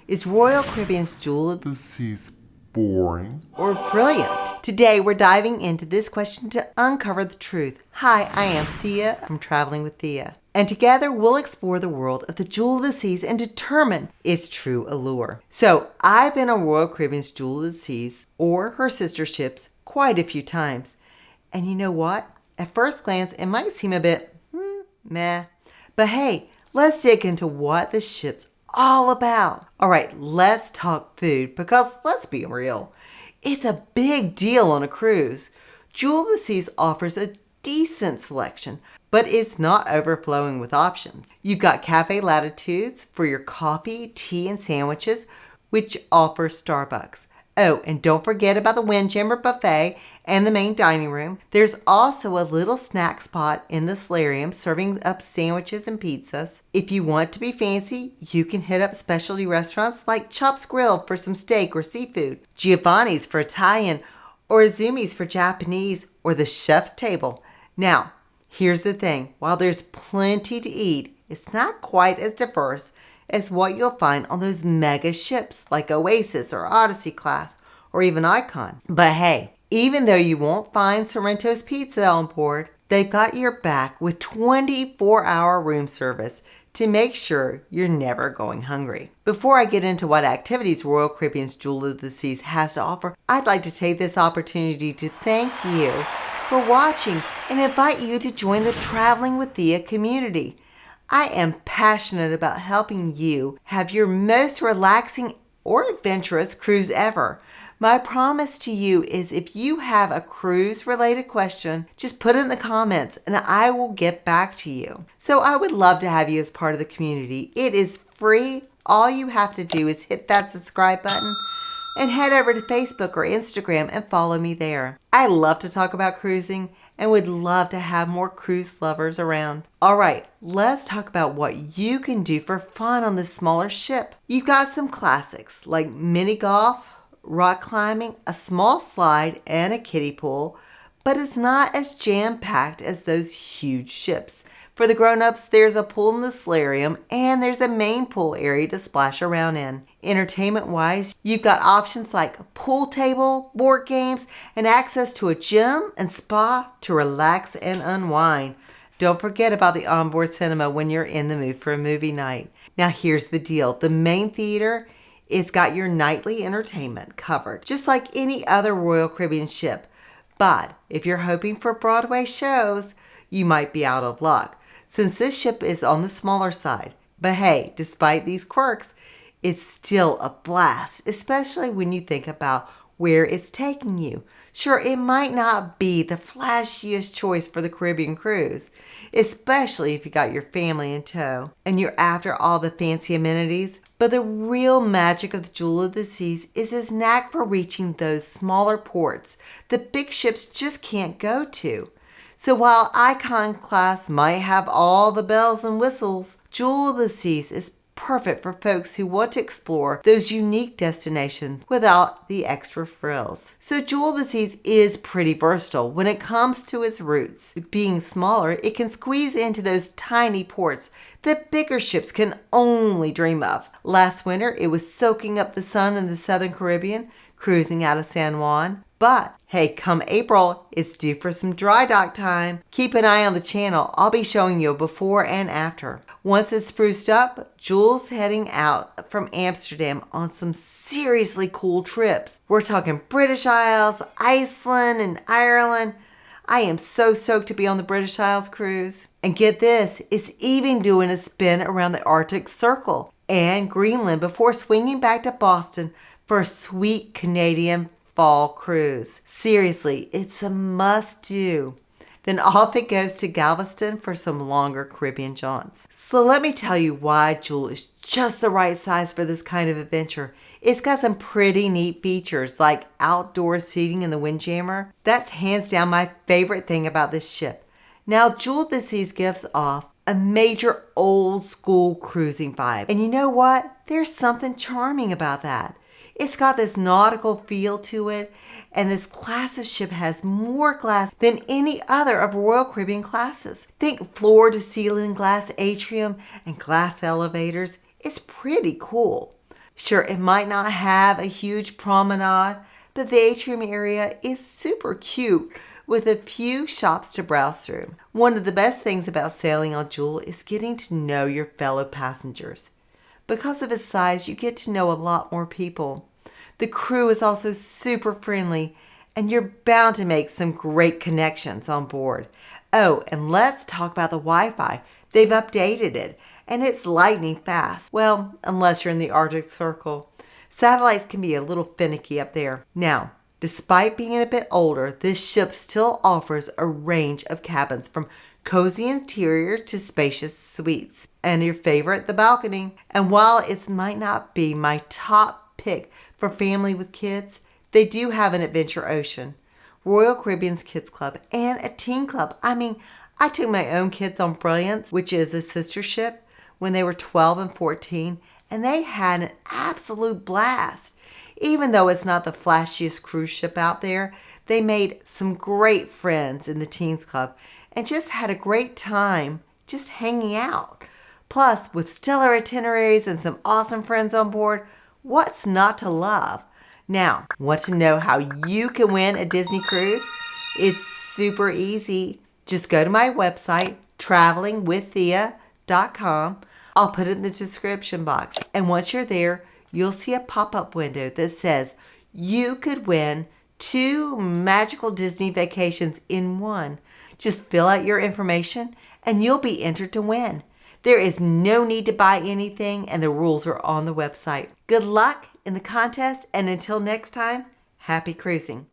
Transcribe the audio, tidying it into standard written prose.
Is Royal Caribbean's Jewel of The Seas boring? or brilliant? Today we're diving into this question to uncover the truth. Hi, I am Thia from Traveling with Thia. And together we'll explore the world of the Jewel of the Seas and determine its true allure. So I've been on Royal Caribbean's Jewel of the Seas, or her sister ships, quite a few times. And you know what? At first glance, it might seem a bit, meh. But hey, let's dig into what the ship's all about. All right, let's talk food because let's be real. It's a big deal on a cruise. Jewel of the Seas offers a decent selection, but it's not overflowing with options. You've got Cafe Latitudes for your coffee, tea, and sandwiches, which offers Starbucks. Oh, and don't forget about the Windjammer Buffet and the main dining room. There's also a little snack spot in the solarium serving up sandwiches and pizzas. If you want to be fancy, you can hit up specialty restaurants like Chop's Grill for some steak or seafood, Giovanni's for Italian, or Azumi's for Japanese, or the Chef's Table. Now, here's the thing. While there's plenty to eat, it's not quite as diverse as what you'll find on those mega ships like Oasis or Odyssey class or even Icon. But hey, even though you won't find Sorrento's Pizza on board, they've got your back with 24-hour room service to make sure you're never going hungry. Before I get into what activities Royal Caribbean's Jewel of the Seas has to offer, I'd like to take this opportunity to thank you for watching and invite you to join the Traveling with Thea community. I am passionate about helping you have your most relaxing or adventurous cruise ever. My promise to you is if you have a cruise-related question, just put it in the comments and I will get back to you. So I would love to have you as part of the community. It is free. All you have to do is hit that subscribe button and head over to Facebook or Instagram and follow me there. I love to talk about cruising and would love to have more cruise lovers around. All right, let's talk about what you can do for fun on this smaller ship. You've got some classics like mini golf, rock climbing, a small slide, and a kiddie pool, but it's not as jam-packed as those huge ships. For the grown-ups, there's a pool in the solarium, and there's a main pool area to splash around in. Entertainment-wise, you've got options like a pool table, board games, and access to a gym and spa to relax and unwind. Don't forget about the onboard cinema when you're in the mood for a movie night. Now here's the deal. The main theater, it's got your nightly entertainment covered, just like any other Royal Caribbean ship. But if you're hoping for Broadway shows, you might be out of luck, since this ship is on the smaller side. But hey, despite these quirks, it's still a blast, especially when you think about where it's taking you. Sure, it might not be the flashiest choice for the Caribbean cruise, especially if you got your family in tow and you're after all the fancy amenities. But the real magic of the Jewel of the Seas is its knack for reaching those smaller ports the big ships just can't go to. So while Icon class might have all the bells and whistles, Jewel of the Seas is perfect for folks who want to explore those unique destinations without the extra frills. So Jewel of the Seas is pretty versatile when it comes to its routes. Being smaller, it can squeeze into those tiny ports that bigger ships can only dream of. Last winter, it was soaking up the sun in the Southern Caribbean, cruising out of San Juan. But hey, come April, it's due for some dry dock time. Keep an eye on the channel. I'll be showing you a before and after. Once it's spruced up, Jewel's heading out from Amsterdam on some seriously cool trips. We're talking British Isles, Iceland, and Ireland. I am so stoked to be on the British Isles cruise. And get this, it's even doing a spin around the Arctic Circle and Greenland before swinging back to Boston for a sweet Canadian fall cruise. Seriously, it's a must-do. Then off it goes to Galveston for some longer Caribbean jaunts. So let me tell you why Jewel is just the right size for this kind of adventure. It's got some pretty neat features like outdoor seating in the Windjammer. That's hands down my favorite thing about this ship. Now, Jewel of the Seas gives off a major old school cruising vibe. And you know what? There's something charming about that. It's got this nautical feel to it, and this class of ship has more glass than any other of Royal Caribbean classes. Think floor-to-ceiling glass atrium and glass elevators. It's pretty cool. Sure, it might not have a huge promenade, but the atrium area is super cute with a few shops to browse through. One of the best things about sailing on Jewel is getting to know your fellow passengers. Because of its size, you get to know a lot more people. The crew is also super friendly, and you're bound to make some great connections on board. Oh, and let's talk about the Wi-Fi. They've updated it, and it's lightning fast. Well, unless you're in the Arctic Circle. Satellites can be a little finicky up there. Now, despite being a bit older, this ship still offers a range of cabins from cozy interior to spacious suites. And your favorite, the balcony. And while it might not be my top pick for family with kids, they do have an adventure ocean, Royal Caribbean's Kids Club, and a teen club. I took my own kids on Brilliance, which is a sister ship, when they were 12 and 14, and they had an absolute blast. Even though it's not the flashiest cruise ship out there, they made some great friends in the Teens Club and just had a great time just hanging out. Plus, with stellar itineraries and some awesome friends on board, what's not to love? Now, want to know how you can win a Disney cruise? It's super easy. Just go to my website, travelingwiththia.com. I'll put it in the description box. And once you're there, you'll see a pop-up window that says you could win 2 magical Disney vacations in one. Just fill out your information and you'll be entered to win. There is no need to buy anything, and the rules are on the website. Good luck in the contest, and until next time, happy cruising.